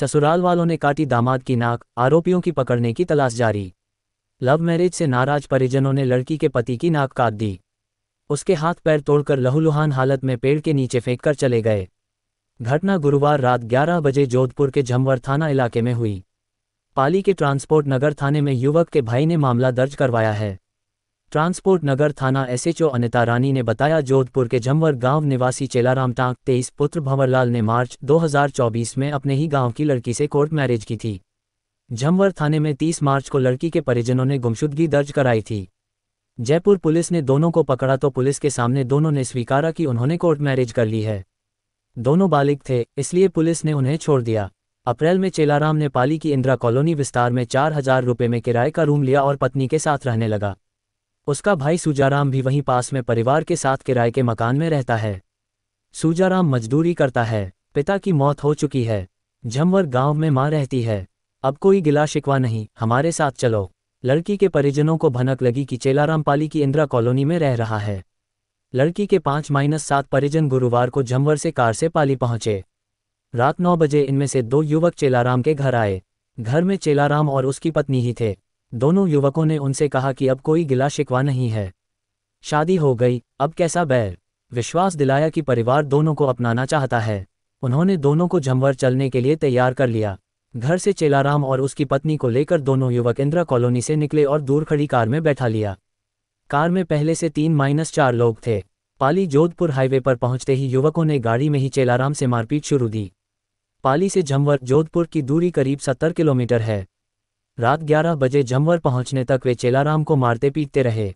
ससुराल वालों ने काटी दामाद की नाक, आरोपियों की पकड़ने की तलाश जारी। लव मैरिज से नाराज परिजनों ने लड़की के पति की नाक काट दी। उसके हाथ पैर तोड़कर लहूलुहान हालत में पेड़ के नीचे फेंक कर चले गए। घटना गुरुवार रात 11 बजे जोधपुर के झम्वर थाना इलाके में हुई। पाली के ट्रांसपोर्ट नगर थाने में युवक के भाई ने मामला दर्ज करवाया है। ट्रांसपोर्ट नगर थाना एसएचओ अनिता रानी ने बताया, जोधपुर के झम्वर गांव निवासी चेलाराम टांक 23 पुत्र भंवरलाल ने मार्च 2024 में अपने ही गांव की लड़की से कोर्ट मैरिज की थी। झम्वर थाने में 30 मार्च को लड़की के परिजनों ने गुमशुदगी दर्ज कराई थी। जयपुर पुलिस ने दोनों को पकड़ा तो पुलिस के सामने दोनों ने स्वीकारा कि उन्होंने कोर्ट मैरिज कर ली है। दोनों बालिग थे, इसलिए पुलिस ने उन्हें छोड़ दिया। अप्रैल में चेलाराम ने पाली की इंदिरा कॉलोनी विस्तार में 4000 रुपये में किराए का रूम लिया और पत्नी के साथ रहने लगा। उसका भाई सूजाराम भी वहीं पास में परिवार के साथ किराए के मकान में रहता है। सूजाराम मजदूरी करता है। पिता की मौत हो चुकी है। झम्वर गांव में मां रहती है। अब कोई गिला शिकवा नहीं, हमारे साथ चलो। लड़की के परिजनों को भनक लगी कि चेलाराम पाली की इंदिरा कॉलोनी में रह रहा है। लड़की के 5-7 परिजन गुरुवार को झम्वर से कार से पाली पहुंचे। रात 9 बजे इनमें से 2 युवक चेलाराम के घर आए। घर में चेलाराम और उसकी पत्नी ही थे। दोनों युवकों ने उनसे कहा कि अब कोई गिला शिकवा नहीं है, शादी हो गई, अब कैसा बैर। विश्वास दिलाया कि परिवार दोनों को अपनाना चाहता है। उन्होंने दोनों को झम्वर चलने के लिए तैयार कर लिया। घर से चेलाराम और उसकी पत्नी को लेकर दोनों युवक इंदिरा कॉलोनी से निकले और दूर खड़ी कार में बैठा लिया। कार में पहले से 3-4 लोग थे। पाली जोधपुर हाईवे पर पहुंचते ही युवकों ने गाड़ी में ही चेलाराम से मारपीट शुरू दी। पाली से झम्वर जोधपुर की दूरी करीब 70 किलोमीटर है। रात 11 बजे झम्वर पहुंचने तक वे चेलाराम को मारते पीटते रहे।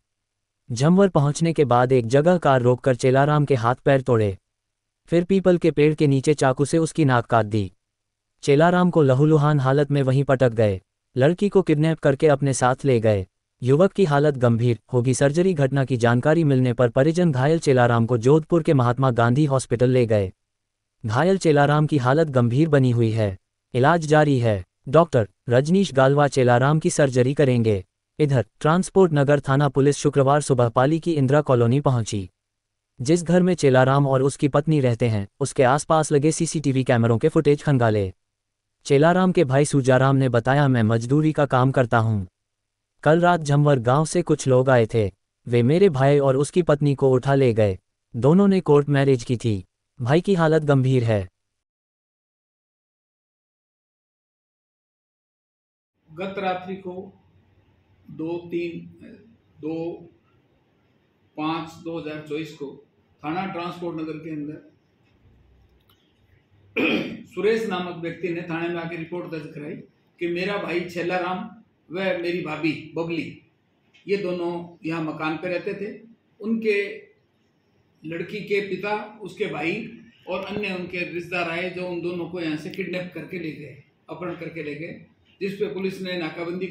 झम्वर पहुंचने के बाद एक जगह कार रोककर चेलाराम के हाथ पैर तोड़े। फिर पीपल के पेड़ के नीचे चाकू से उसकी नाक काट दी। चेलाराम को लहूलुहान हालत में वहीं पटक गए। लड़की को किडनैप करके अपने साथ ले गए। युवक की हालत गंभीर, होगी सर्जरी। घटना की जानकारी मिलने पर परिजन घायल चेलाराम को जोधपुर के महात्मा गांधी हॉस्पिटल ले गए। घायल चेलाराम की हालत गंभीर बनी हुई है, इलाज जारी है। डॉक्टर रजनीश गालवा चेलाराम की सर्जरी करेंगे। इधर ट्रांसपोर्ट नगर थाना पुलिस शुक्रवार सुबह पाली की इंदिरा कॉलोनी पहुंची। जिस घर में चेलाराम और उसकी पत्नी रहते हैं, उसके आसपास लगे सीसीटीवी कैमरों के फुटेज खंगाले। चेलाराम के भाई सूजाराम ने बताया, मैं मजदूरी का काम करता हूं। कल रात झम्वर गांव से कुछ लोग आए थे। वे मेरे भाई और उसकी पत्नी को उठा ले गए। दोनों ने कोर्ट मैरिज की थी। भाई की हालत गंभीर है। गत रात्रि को 2-5-2024 को थाना ट्रांसपोर्ट नगर के अंदर सुरेश नामक व्यक्ति ने थाने में आकर रिपोर्ट दर्ज कराई कि मेरा भाई छेलाराम व मेरी भाभी बबली, ये दोनों यहाँ मकान पे रहते थे। उनके लड़की के पिता, उसके भाई और अन्य उनके रिश्तेदार आए, जो उन दोनों को यहाँ से किडनैप करके ले गए, अपहरण करके ले गए। जिस पे पुलिस ने नाकाबंदी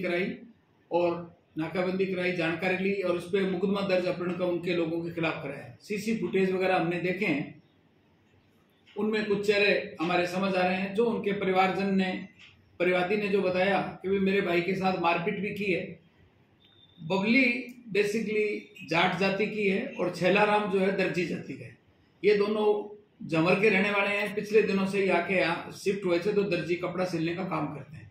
कराई, जानकारी ली और उस पर मुकदमा दर्ज अपहरण का उनके लोगों के खिलाफ कराया। सीसी फुटेज वगैरह हमने देखे हैं, उनमें कुछ चेहरे हमारे समझ आ रहे हैं। जो उनके परिवादी ने जो बताया कि वे मेरे भाई के साथ मारपीट भी की है। बबली बेसिकली जाट जाति की है और छेलाराम जो है दर्जी जाति का है। ये दोनों झम्वर के रहने वाले हैं। पिछले दिनों से ही आके यहाँ शिफ्ट हुए थे, तो दर्जी कपड़ा सिलने का काम करते हैं।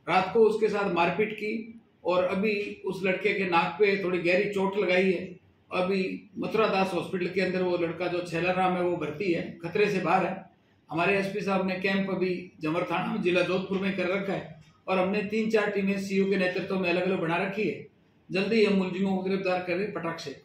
रात को उसके साथ मारपीट की और अभी उस लड़के के नाक पे थोड़ी गहरी चोट लगाई है। अभी मथुरा दास हॉस्पिटल के अंदर वो लड़का जो छेलाराम है वो भर्ती है, खतरे से बाहर है। हमारे एसपी साहब ने कैंप अभी झम्वर थाना में जिला जोधपुर में कर रखा है और हमने 3-4 टीमें सीयू के नेतृत्व में अलग अलग बना रखी है। जल्दी हम मुलजिमों को गिरफ्तार कर रहे पटाख से।